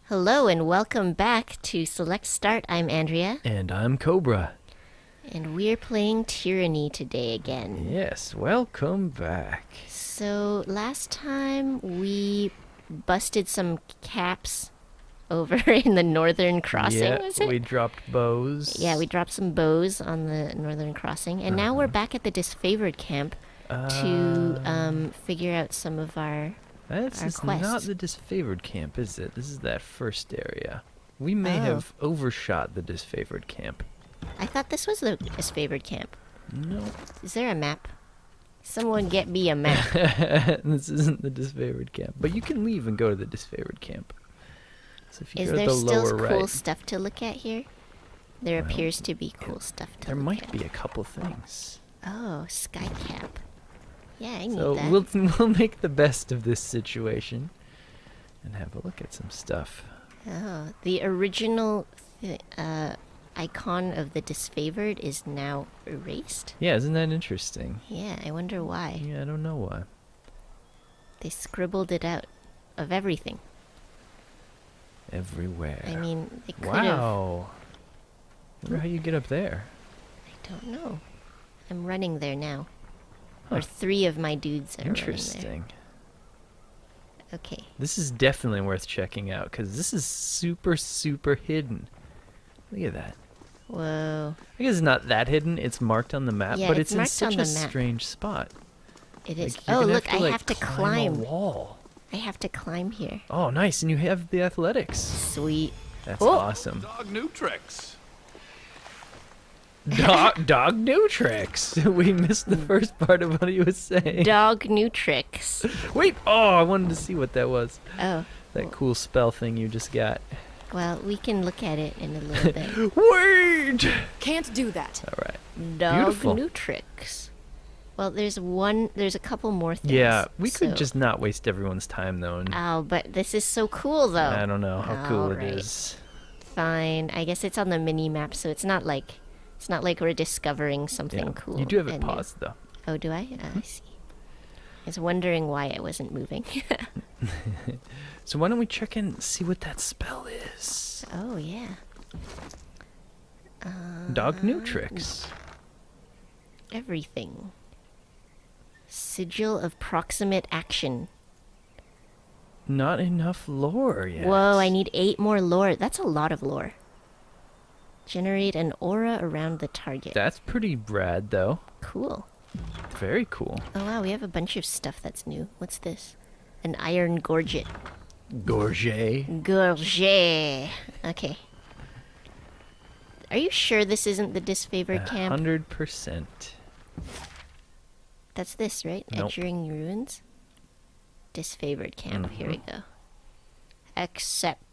Hello and welcome back to Select Start. I'm Andrea. And I'm Cobra. And we're playing Tyranny today again. Yes, welcome back. So last time we busted some caps over in the northern crossing, was it? We dropped bows. Yeah, we dropped some bows on the northern crossing. And now we're back at the disfavored camp to figure out some of our This is quest. not the disfavored camp, is it? This is that first area. We may have overshot the disfavored camp. I thought this was the disfavored camp. No. Is there a map? Someone get me a map. This isn't the disfavored camp. But you can leave and go to the disfavored camp. So if you Is go to there the still lower cool right, stuff to look at here? There appears to be cool stuff to there look might at. be a couple things. Oh, sky cap. Yeah, I need So that. we'll make the best of this situation and have a look at some stuff. Oh, the original icon of the disfavored is now erased? Yeah, isn't that interesting? Yeah, I wonder why. Yeah, I don't know why. They scribbled it out of everything. Everywhere. I mean, they could have... Wow. Wonder how you get up there. I don't know. I'm running there now. Huh. Or 3 of my dudes are running Interesting. there. Okay. This is definitely worth checking out because this is super, super hidden. Look at that. Whoa. I guess it's not that hidden. It's marked on the map, Yeah, but it's it's in marked such on a the map. strange spot. It is. Like, you're Oh, gonna look, I like, have to a climb. wall. I have to climb here. Oh, nice. And you have the athletics. Sweet. That's Oh. awesome. Dog new tricks. Dog new tricks. We missed the first part of what he was saying. Dog new tricks. Wait. Oh, I wanted to see what that was. Oh, That cool spell thing you just got. well, we can look at it in a little bit. Wait. Can't do that. All right. Dog Beautiful. new tricks. Well, there's a couple more things. Yeah, we could so- just not waste everyone's time though. And Oh, but this is so cool though. I don't know how cool Alright. it is. Fine. I guess it's on the mini map, so it's not like we're discovering something Yeah. cool. You do have it and new. paused though. Oh, do I? I see. I was wondering why I wasn't moving. So why don't we check and see what that spell is? Oh, yeah. Dog new tricks. Everything. Sigil of proximate action. Not enough lore yet. Whoa, I need 8 more lore. That's a lot of lore. Generate an aura around the target. That's pretty rad though. Cool. Very cool. Oh wow, we have a bunch of stuff that's new. What's this? An iron gorget. Gorget. Gorget. Okay. Are you sure this isn't the disfavored camp? 100%. That's this, right? Nope. Edgering ruins? Disfavored camp. Here we go. Accept.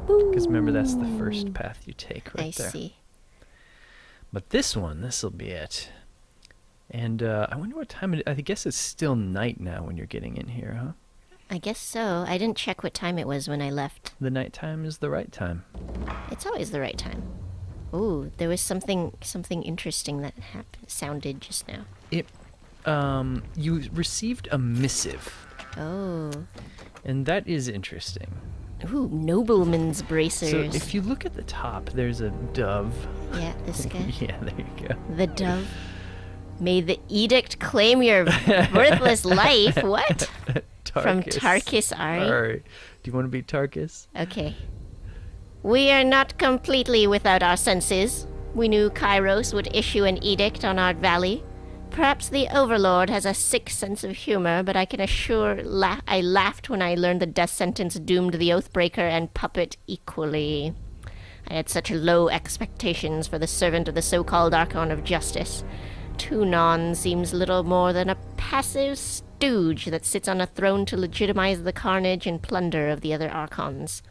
Because remember, that's the first path you take right I there. see. But this'll be it. And I wonder what time I guess it's still night now when you're getting in here, huh? I guess so. I didn't check what time it was when I left. The nighttime is the right time. It's always the right time. Ooh, there was something interesting that sounded just now. It, you received a missive, Oh. and that is interesting. Ooh, nobleman's So bracers. if you look at the top, there's a dove. Yeah, this guy. Yeah, there you go. The dove. May the edict claim your worthless life. What? From Tarkus Ari? Ari. Do you want to be Tarkus? Okay. We are not completely without our senses. We knew Kairos would issue an edict on our valley. Perhaps the Overlord has a sick sense of humor, but I can assure I laughed when I learned the death sentence doomed the Oathbreaker and Puppet equally. I had such low expectations for the servant of the so-called Archon of Justice. Tunon seems little more than a passive stooge that sits on a throne to legitimize the carnage and plunder of the other Archons.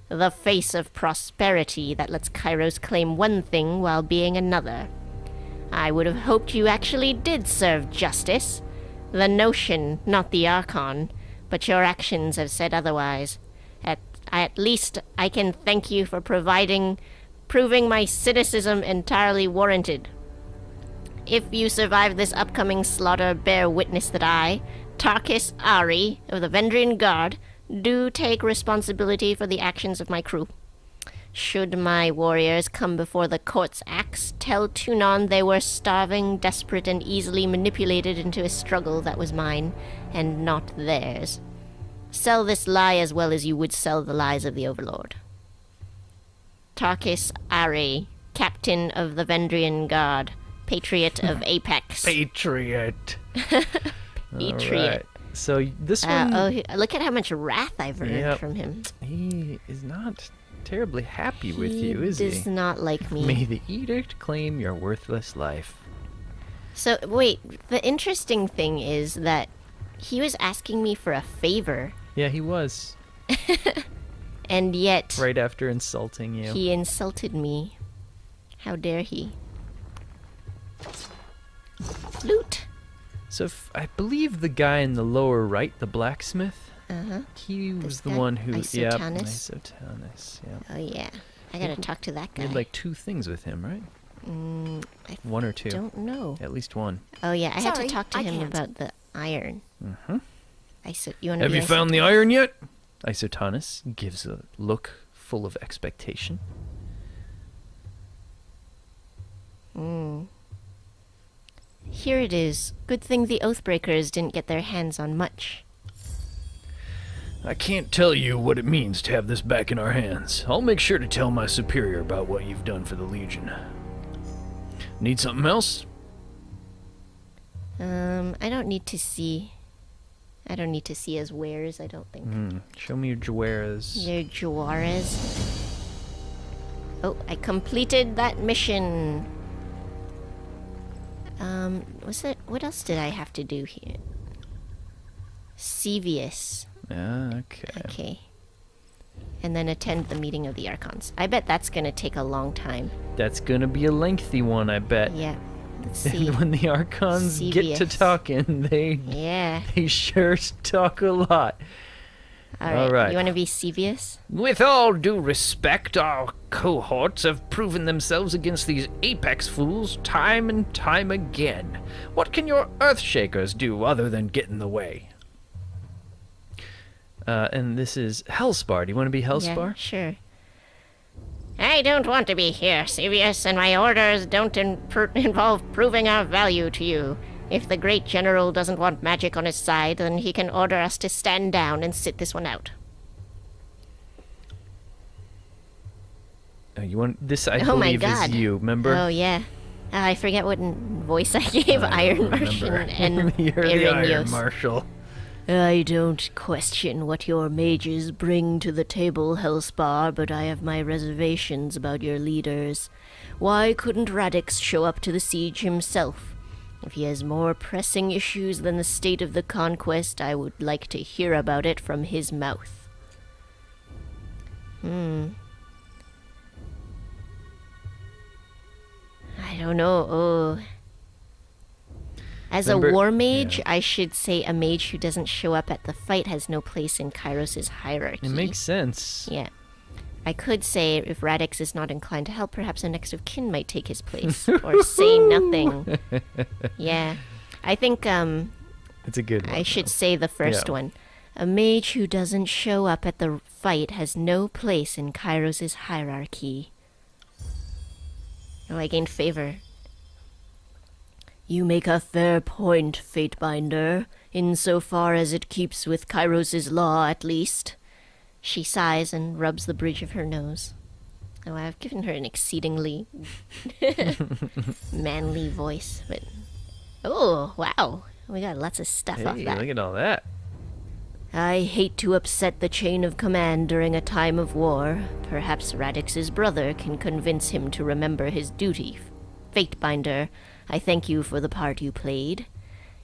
The face of prosperity that lets Kairos claim one thing while being another. I would have hoped you actually did serve justice. The notion, not the Archon, but your actions have said otherwise. At least I can thank you for proving my cynicism entirely warranted. If you survive this upcoming slaughter, bear witness that I, Tarkus Ari of the Vendrian Guard, do take responsibility for the actions of my crew. Should my warriors come before the court's axe, tell Tunon they were starving, desperate, and easily manipulated into a struggle that was mine, and not theirs. Sell this lie as well as you would sell the lies of the Overlord. Tarkis Ari, Captain of the Vendrian Guard, Patriot of Apex. Patriot. Patriot. Right. So this one... Look at how much wrath I've earned from him. He is not terribly happy with you, is he? he? Does not like me. May the edict claim your worthless life. So, wait, the interesting thing is that he was asking me for a favor. Yeah, he was. And yet... Right after insulting you. He insulted me. How dare he? Loot! So I believe the guy in the lower right, the blacksmith, Uh-huh. he was the guy? one who... Isotanus? Isotanus, yeah. Oh, yeah. I gotta talk to that guy. You had like 2 things with him, right? I 1 or 2. don't know. At least 1. Oh, yeah, I had to Sorry, talk to I him can't. about the iron. Mm-hmm. You wanna Have be you found the iron yet? Isotanus gives a look full of expectation. Here it is. Good thing the Oathbreakers didn't get their hands on much. I can't tell you what it means to have this back in our hands. I'll make sure to tell my superior about what you've done for the Legion. Need something else? I don't need to see his wares, I don't think. Show me your Juarez. Your Juarez. Oh, I completed that mission. What else did I have to do here? Sevius. Okay. Okay. And then attend the meeting of the archons. I bet that's gonna take a long time. That's gonna be a lengthy one, I bet. Yeah. Let's see. And when the archons get to Sevius. talking, they Yeah. they sure talk a lot. All right. You want to be Sevius? With all due respect, our cohorts have proven themselves against these apex fools time and time again. What can your Earthshakers do other than get in the way? And this is Hellspar. Do you want to be Hellspar? Yeah, sure. I don't want to be here, Sevius, and my orders don't involve proving our value to you. If the great general doesn't want magic on his side, then he can order us to stand down and sit this one out. You want this? I Oh my believe is God. you. Remember? Oh, yeah. I forget what voice I gave Iron Martian and You're the Iron Irinios. Marshal. I don't question what your mages bring to the table, Hellspar, but I have my reservations about your leaders. Why couldn't Radix show up to the siege himself? If he has more pressing issues than the state of the conquest, I would like to hear about it from his mouth. I don't know. Oh. As Remember- a war mage, yeah. I should say a mage who doesn't show up at the fight has no place in Kairos' hierarchy. It makes sense. Yeah. I could say if Radix is not inclined to help, perhaps a next of kin might take his place. Or say nothing. Yeah. I think It's a good one. I should say the first Yeah. one. A mage who doesn't show up at the fight has no place in Kairos' hierarchy. Oh, I gained favor. You make a fair point, Fatebinder, insofar as it keeps with Kairos' law, at least. She sighs and rubs the bridge of her nose. Oh, I've given her an exceedingly manly voice, but... Oh, wow. We got lots of stuff off Hey, that. look at all that. I hate to upset the chain of command during a time of war. Perhaps Radix's brother can convince him to remember his duty. Fatebinder, I thank you for the part you played.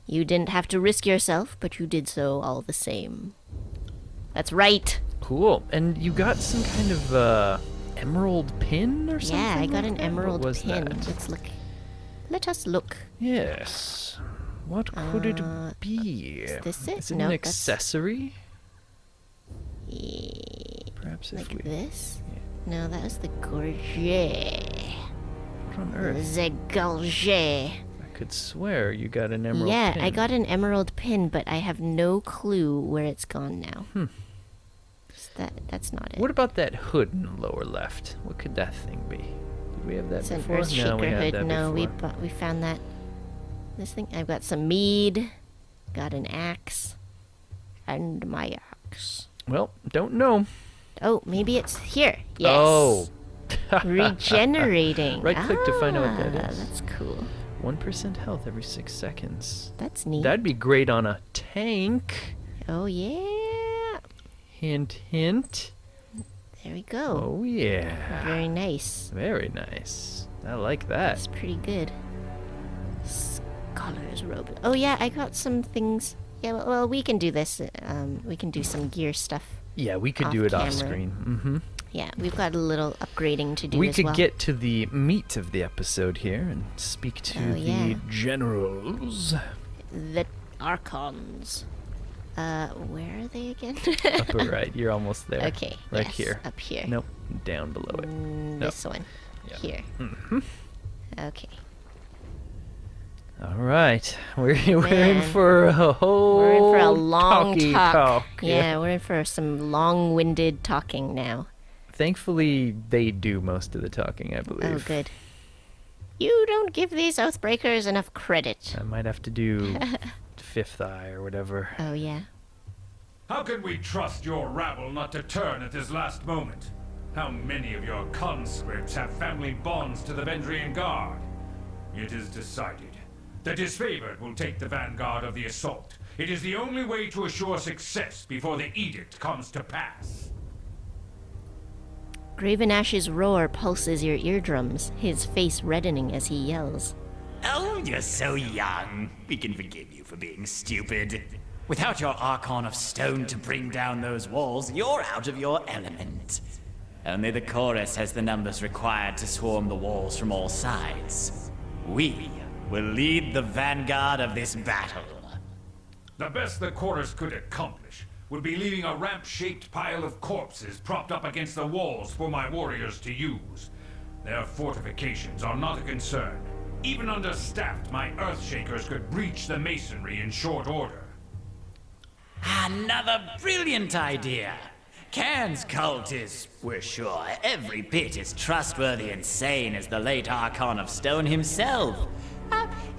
You didn't have to risk yourself, but you did so all the same. That's right. Cool. And you got some kind of emerald pin or something? Yeah, I got like an that? emerald What was pin. that? Let's look. Let us look. Yes. What could it be? is this it? Is it No, an that's- accessory? Eh, Perhaps if Like we... this? No, that was the gorget. What on earth? The gorget. I could swear you got an emerald Yeah, pin. I got an emerald pin, but I have no clue where it's gone now. That's not it. What about that hood in the lower left? What could that thing be? Did we have that It's an before? Earthshaker No, we had hood. that No, before. we found that. This thing. I've got some mead. Got an axe. And my axe. Well, don't know. Oh, maybe it's here. Yes. Oh. Regenerating. Right-click to find out what that is. That's cool. 1% health every 6 seconds. That's neat. That'd be great on a tank. Oh, yeah. Hint, hint. There we go. Oh, yeah. Very nice. Very nice. I like that. That's pretty good. Scholar's robe. Oh, yeah, I got some things. Yeah, well, we can do this. We can do some gear stuff. Yeah, we could Off do it off camera. screen. Mm-hmm. Yeah, we've got a little upgrading to do We as could well. get to the meat of the episode here and speak to Oh, the yeah. generals. The archons. Where are they again? Upper right. You're almost there. Okay. Right yes, here. Up here. Nope. Down below it. Nope. This one. Yeah. Here. Mm-hmm. Okay. All right. We're in Man. for a whole We're in for a long talky talk. talk. Yeah, we're in for some long-winded talking now. Thankfully, they do most of the talking, I Oh, believe. good. You don't give these Oathbreakers enough credit. I might have to do Fifth Eye or whatever. Oh, yeah. How can we trust your rabble not to turn at this last moment? How many of your conscripts have family bonds to the Vendrian Guard? It is decided. The disfavored will take the vanguard of the assault. It is the only way to assure success before the edict comes to pass. Gravenash's roar pulses your eardrums, his face reddening as he yells. Oh, you're so young. We can forgive you for being stupid. Without your Archon of Stone to bring down those walls, you're out of your element. Only the chorus has the numbers required to swarm the walls from all sides. We will lead the vanguard of this battle. The best the chorus could accomplish would be leaving a ramp-shaped pile of corpses propped up against the walls for my warriors to use. Their fortifications are not a concern. Even understaffed, my Earthshakers could breach the masonry in short order. Another brilliant idea. Cairn's cult is, we're sure, every bit as trustworthy and sane as the late Archon of Stone himself.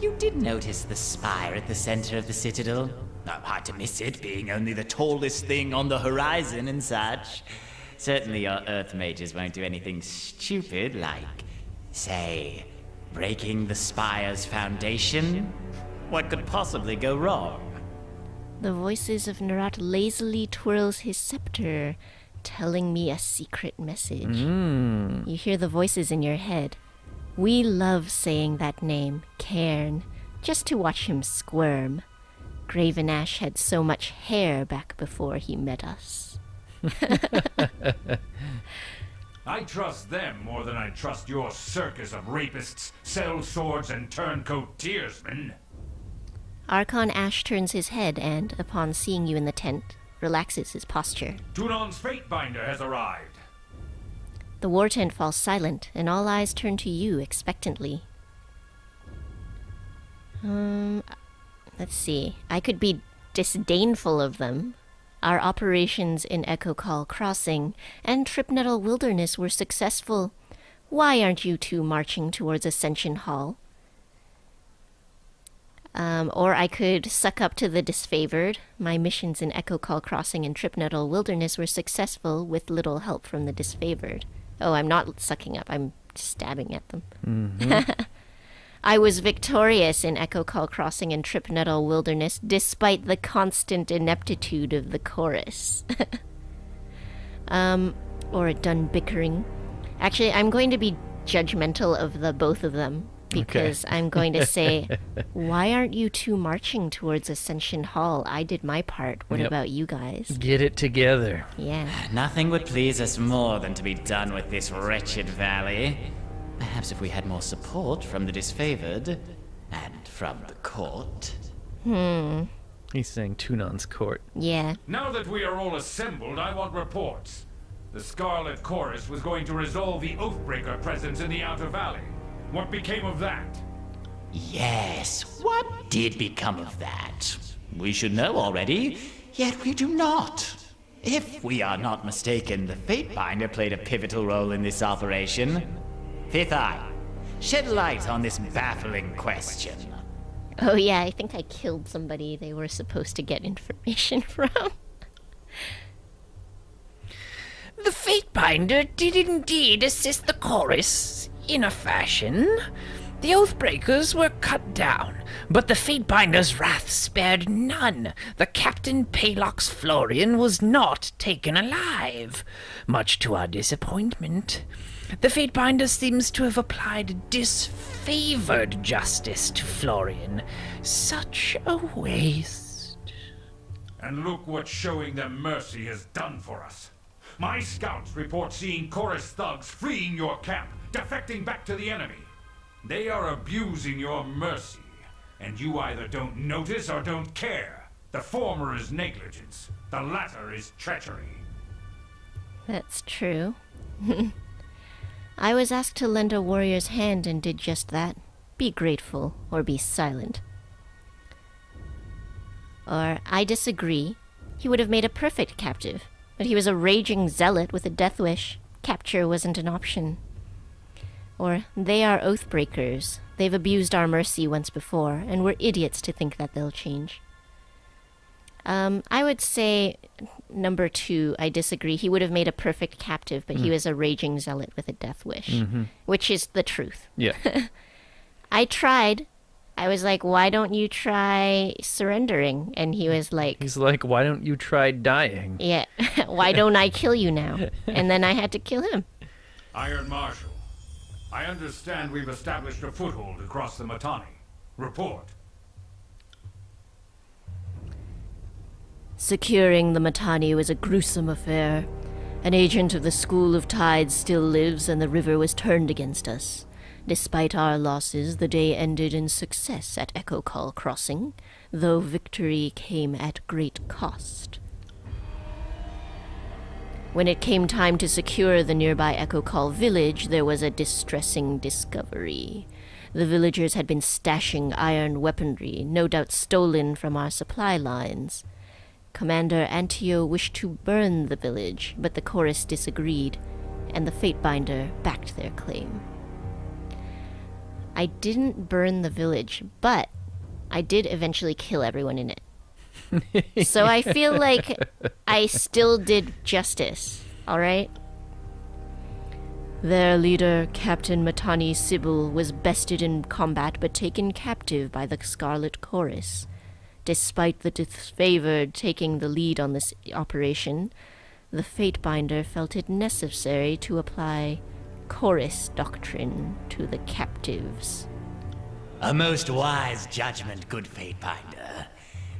You did notice the spire at the center of the citadel? Hard to miss it, being only the tallest thing on the horizon and such. Certainly your Earth mages won't do anything stupid like, say, breaking the spire's foundation. What could possibly go wrong? The voices of Narat lazily twirls his scepter, telling me a secret message. You hear the voices in your head. We love saying that name, Cairn, just to watch him squirm. Gravenash had so much hair back before he met us. I trust them more than I trust your circus of rapists, sellswords, and turncoat tearsmen. Archon Ash turns his head and, upon seeing you in the tent, relaxes his posture. Tunon's Fatebinder has arrived. The war tent falls silent, and all eyes turn to you expectantly. Let's see. I could be disdainful of them. Our operations in Echo Call Crossing and Tripnettle Wilderness were successful. Why aren't you two marching towards Ascension Hall? Or I could suck up to the disfavored. My missions in Echo Call Crossing and Tripnettle Wilderness were successful with little help from the disfavored. Oh, I'm not sucking up. I'm stabbing at them. I was victorious in Echo Call Crossing and Tripnettle Wilderness despite the constant ineptitude of the chorus. Or a done bickering. Actually, I'm going to be judgmental of the both of them because I'm going to say, why aren't you two marching towards Ascension Hall? I did my part. What Yep. about you guys? Get it together. Yeah. Nothing would please us more than to be done with this wretched valley. Perhaps if we had more support from the disfavored and from the court. He's saying Tunon's court. Yeah. Now that we are all assembled, I want reports. The Scarlet Chorus was going to resolve the Oathbreaker presence in the Outer Valley. What became of that? Yes, what did become of that? We should know already, yet we do not. If we are not mistaken, the Fatebinder played a pivotal role in this operation. Fifth Eye, shed light on this baffling question. Oh yeah, I think I killed somebody they were supposed to get information from. The Fatebinder did indeed assist the chorus, in a fashion. The Oathbreakers were cut down, but the Fatebinder's wrath spared none. The Captain Palox Florian was not taken alive, much to our disappointment. The Fatebinder seems to have applied disfavored justice to Florian. Such a waste. And look what showing them mercy has done for us. My scouts report seeing chorus thugs fleeing your camp, defecting back to the enemy. They are abusing your mercy, and you either don't notice or don't care. The former is negligence, the latter is treachery. That's true. I was asked to lend a warrior's hand and did just that. Be grateful or be silent. Or, I disagree. He would have made a perfect captive, but he was a raging zealot with a death wish. Capture wasn't an option. Or, they are Oathbreakers. They've abused our mercy once before, and we're idiots to think that they'll change. I would say, number 2, I disagree. He would have made a perfect captive, but he was a raging zealot with a death wish, which is the truth. Yeah. I tried. I was like, why don't you try surrendering? And he was like, He's like, why don't you try dying? yeah, why don't I kill you now? And then I had to kill him. Iron Marshal, I understand we've established a foothold across the Mittani. Report. Securing the Mittani was a gruesome affair. An agent of the School of Tides still lives, and the river was turned against us. Despite our losses, the day ended in success at Echo Call Crossing, though victory came at great cost. When it came time to secure the nearby Echo Call village, there was a distressing discovery. The villagers had been stashing iron weaponry, no doubt stolen from our supply lines. Commander Antio wished to burn the village, but the chorus disagreed, and the Fatebinder backed their claim. I didn't burn the village, but I did eventually kill everyone in it. So I feel like I still did justice, alright? Their leader, Captain Mittani Sybil, was bested in combat but taken captive by the Scarlet Chorus. Despite the disfavored taking the lead on this operation, the Fatebinder felt it necessary to apply chorus doctrine to the captives. A most wise judgment, good Fatebinder.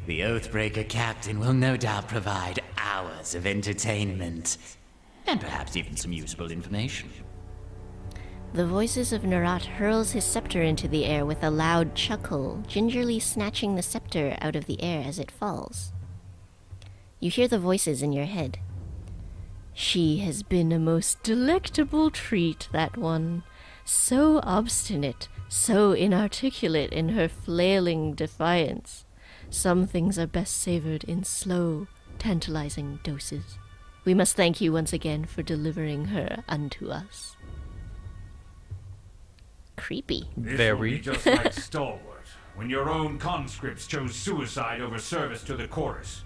The Oathbreaker captain will no doubt provide hours of entertainment, and perhaps even some useful information. The voices of Nerat hurls his scepter into the air with a loud chuckle, gingerly snatching the scepter out of the air as it falls. You hear the voices in your head. She has been a most delectable treat, that one. So obstinate, so inarticulate in her flailing defiance. Some things are best savored in slow, tantalizing doses. We must thank you once again for delivering her unto us. Creepy. This Very. will be just like Stalwart, when your own conscripts chose suicide over service to the chorus.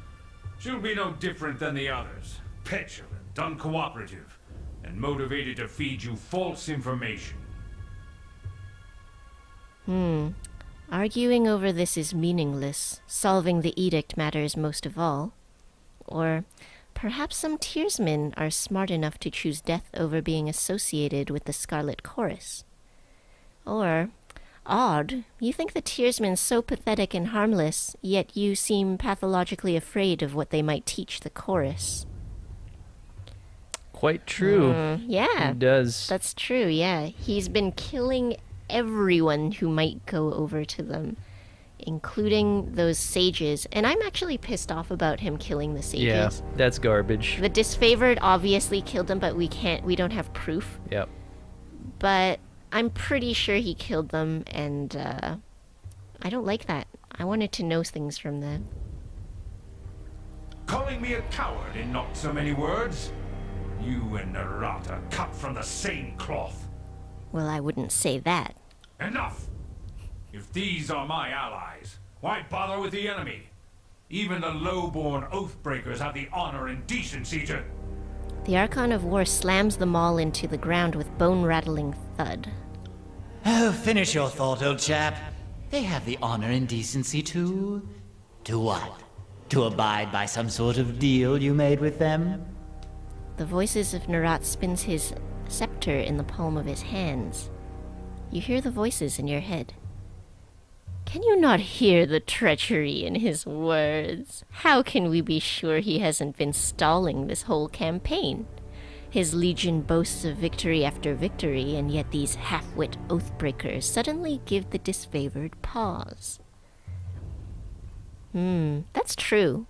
She'll be no different than the others. Petulant, uncooperative, and motivated to feed you false information. Arguing over this is meaningless. Solving the edict matters most of all. Or perhaps some Tearsmen are smart enough to choose death over being associated with the Scarlet Chorus. Or, odd, you think the Tearsmen so pathetic and harmless, yet you seem pathologically afraid of what they might teach the chorus. Quite true. Yeah, He does. that's true, yeah. He's been killing everyone who might go over to them, including those sages. And I'm actually pissed off about him killing the sages. Yeah, that's garbage. The disfavored obviously killed them, but we don't have proof. Yep. But I'm pretty sure he killed them, and I don't like that. I wanted to know things from them. calling me a coward in not so many words. You and Nerat are cut from the same cloth. Well, I wouldn't say that. Enough! If these are my allies, why bother with the enemy? Even the low-born oathbreakers have the honor and decency to... The Archon of War slams the maul into the ground with bone-rattling thud. Oh, finish your thought, old chap. They have the honor and decency to... To what? To abide by some sort of deal you made with them? The voices of Nerat spins his scepter in the palm of his hands. You hear the voices in your head. Can you not hear the treachery in his words? How can we be sure he hasn't been stalling this whole campaign? His legion boasts of victory after victory, and yet these half-wit oathbreakers suddenly give the disfavored pause. That's true.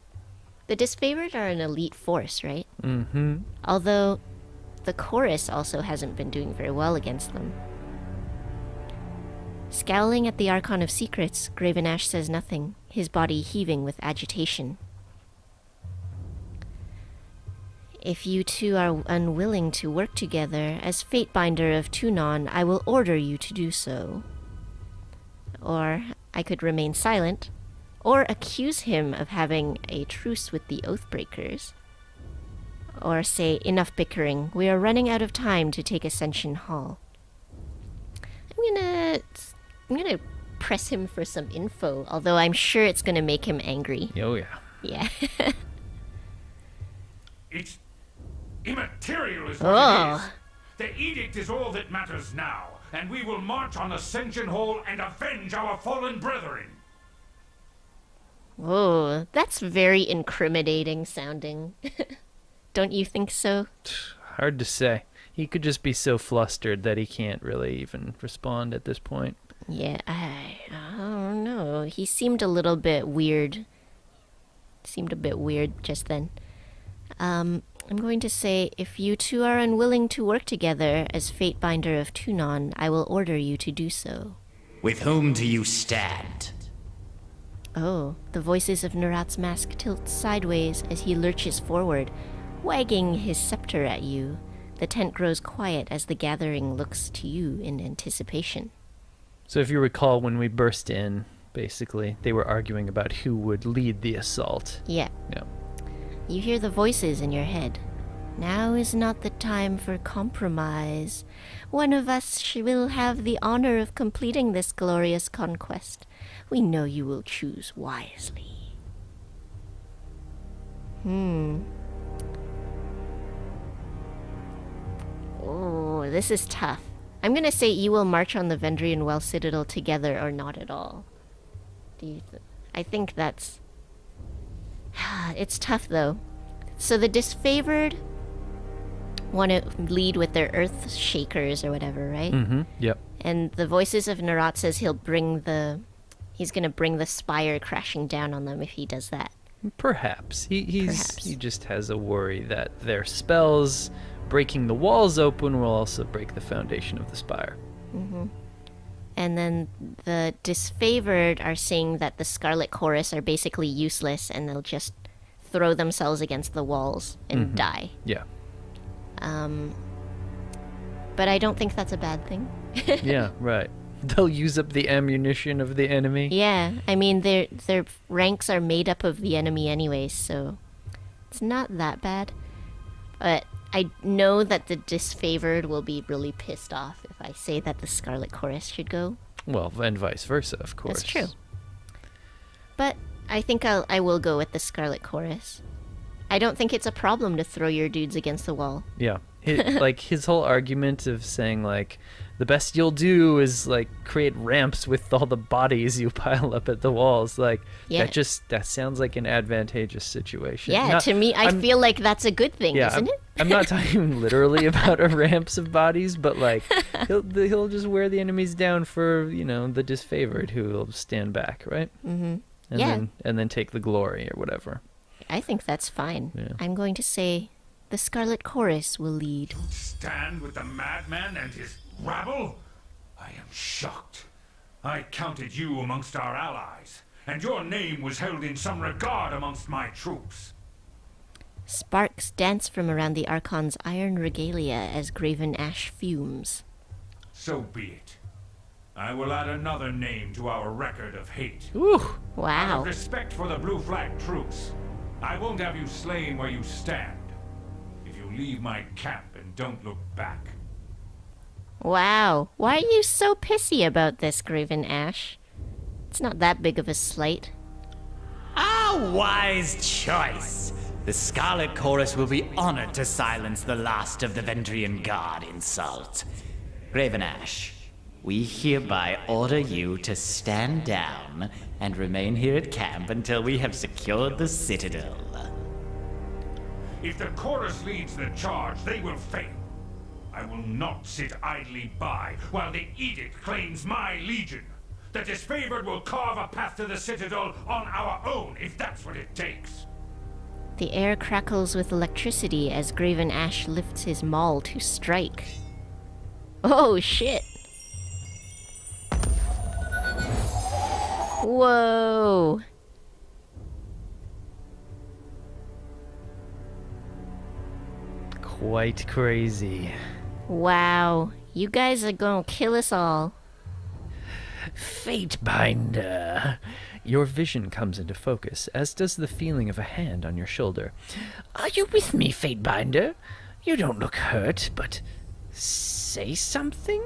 The disfavored are an elite force, right? Mm-hmm. Although, the chorus also hasn't been doing very well against them. Scowling at the Archon of Secrets, Graven Ash says nothing, his body heaving with agitation. If you two are unwilling to work together, as Fatebinder of Tunon, I will order you to do so. Or I could remain silent, or accuse him of having a truce with the Oathbreakers. Or say, enough bickering, we are running out of time to take Ascension Hall. I'm gonna press him for some info, although I'm sure it's gonna make him angry. Oh, yeah. Yeah. It's immaterial is what it is. The edict is all that matters now, and we will march on Ascension Hall and avenge our fallen brethren. Oh, that's very incriminating sounding. Don't you think so? Hard to say. He could just be so flustered that he can't really even respond at this point. Yeah, I don't know. He seemed a little bit weird. Just then. I'm going to say, if you two are unwilling to work together as Fatebinder of Tunon, I will order you to do so. With whom do you stand? Oh, the voices of Nerat's mask tilt sideways as he lurches forward, wagging his scepter at you. The tent grows quiet as the gathering looks to you in anticipation. So if you recall, when we burst in, basically, they were arguing about who would lead the assault. Yeah. You hear the voices in your head. Now is not the time for compromise. One of us will have the honor of completing this glorious conquest. We know you will choose wisely. Oh, this is tough. I'm gonna say you will march on the Vendrian Well Citadel together or not at all. I think that's... It's tough, though. So the disfavored want to lead with their earth shakers or whatever, right? Mm-hmm. Yep. And the voices of Nerat says he's gonna bring the spire crashing down on them if he does that. Perhaps. He Perhaps. just has a worry that their spells breaking the walls open will also break the foundation of the spire. Mm-hmm. And then the disfavored are saying that the Scarlet Chorus are basically useless and they'll just throw themselves against the walls and die. Yeah. But I don't think that's a bad thing. Yeah, right. They'll use up the ammunition of the enemy. Yeah, I mean, their ranks are made up of the enemy anyways, so it's not that bad. But I know that the disfavored will be really pissed off if I say that the Scarlet Chorus should go. Well, and vice versa, of course. That's true. But I think I will go with the Scarlet Chorus. I don't think it's a problem to throw your dudes against the wall. Yeah. Like, his whole argument of saying, like, the best you'll do is, like, create ramps with all the bodies you pile up at the walls. Like, Yeah. that sounds like an advantageous situation. Yeah, to me, I feel like that's a good thing, isn't it? I'm not talking literally about ramps of bodies, but, like, he'll just wear the enemies down for, the disfavored who will stand back, right? Mm-hmm. And then take the glory or whatever. I think that's fine. Yeah. I'm going to say the Scarlet Chorus will lead. Stand with the madman and his rabble? I am shocked. I counted you amongst our allies, and your name was held in some regard amongst my troops. Sparks dance from around the archon's iron regalia as graven ash fumes. So be it. I will add another name to our record of hate. Ooh. Out Wow. of respect for the Blue Flag truce, I won't have you slain where you stand. If you leave my camp and don't look back. Wow. Why are you so pissy about this, Graven Ash? It's not that big of a slight. A wise choice. The Scarlet Chorus will be honored to silence the last of the Vendrian Guard insult. Graven Ash, we hereby order you to stand down and remain here at camp until we have secured the Citadel. If the chorus leads the charge, they will fail. I will not sit idly by while the edict claims my legion. The disfavored will carve a path to the Citadel on our own, if that's what it takes. The air crackles with electricity as Graven Ash lifts his maul to strike. Oh shit! Whoa! Quite crazy. Wow, you guys are gonna kill us all. Fatebinder. Your vision comes into focus, as does the feeling of a hand on your shoulder. Are you with me, Fatebinder? You don't look hurt, but say something?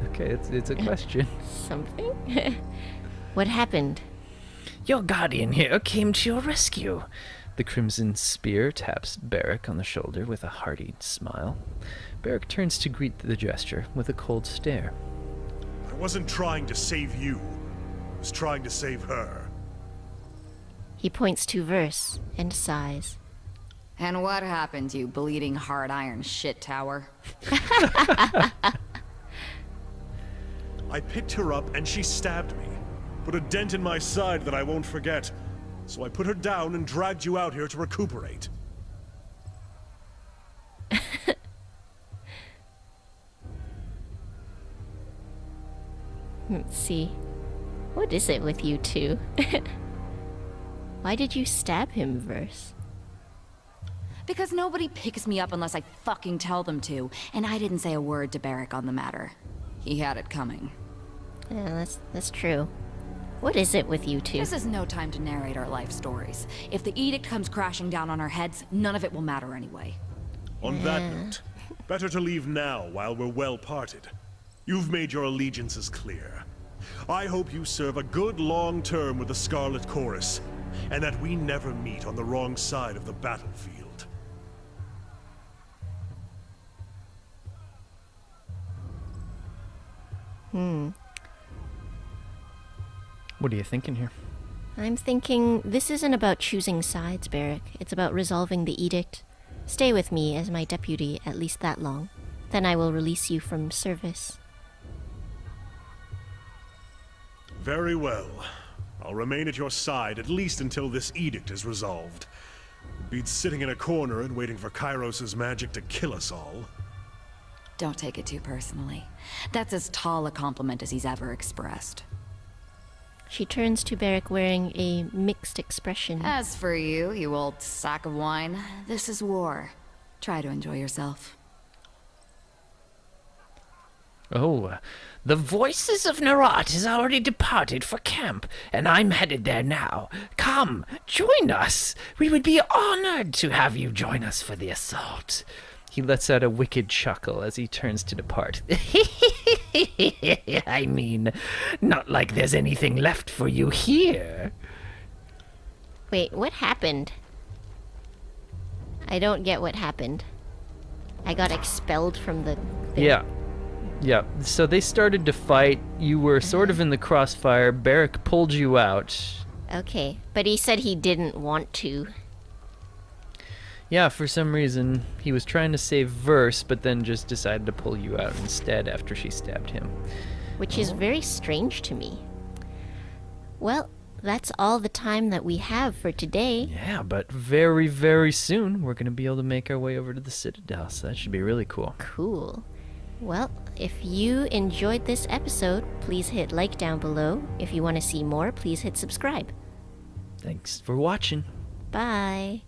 Okay, it's a question. Something? What happened? Your guardian here came to your rescue. The Crimson Spear taps Barrick on the shoulder with a hearty smile. Barrick turns to greet the gesture with a cold stare. I wasn't trying to save you. I was trying to save her. He points to Verse and sighs. And what happened, you bleeding hard iron shit tower? I picked her up and she stabbed me. Put a dent in my side that I won't forget. So I put her down and dragged you out here to recuperate. Let's see. What is it with you two? Why did you stab him, Verse? Because nobody picks me up unless I fucking tell them to, and I didn't say a word to Barrick on the matter. He had it coming. Yeah, that's true. What is it with you two? This is no time to narrate our life stories. If the edict comes crashing down on our heads, none of it will matter anyway. On that note, better to leave now while we're well parted. You've made your allegiances clear. I hope you serve a good long term with the Scarlet Chorus, and that we never meet on the wrong side of the battlefield. What are you thinking here? I'm thinking this isn't about choosing sides, Barrick. It's about resolving the edict. Stay with me as my deputy at least that long. Then I will release you from service. Very well. I'll remain at your side at least until this edict is resolved. Beats sitting in a corner and waiting for Kairos' magic to kill us all. Don't take it too personally. That's as tall a compliment as he's ever expressed. She turns to Barrick wearing a mixed expression. As for you, you old sack of wine, this is war. Try to enjoy yourself. Oh, the Voices of Narat has already departed for camp, and I'm headed there now. Come, join us. We would be honored to have you join us for the assault. He lets out a wicked chuckle as he turns to depart. I mean, not like there's anything left for you here. Wait, what happened? I don't get what happened. I got expelled from the thing. Yeah. So they started to fight. You were sort of in the crossfire. Barrick pulled you out. Okay, but he said he didn't want to. Yeah, for some reason, he was trying to save Verse, but then just decided to pull you out instead after she stabbed him. Which is very strange to me. Well, that's all the time that we have for today. Yeah, but very, very soon, we're going to be able to make our way over to the Citadel, so that should be really cool. Cool. Well, if you enjoyed this episode, please hit like down below. If you want to see more, please hit subscribe. Thanks for watching. Bye.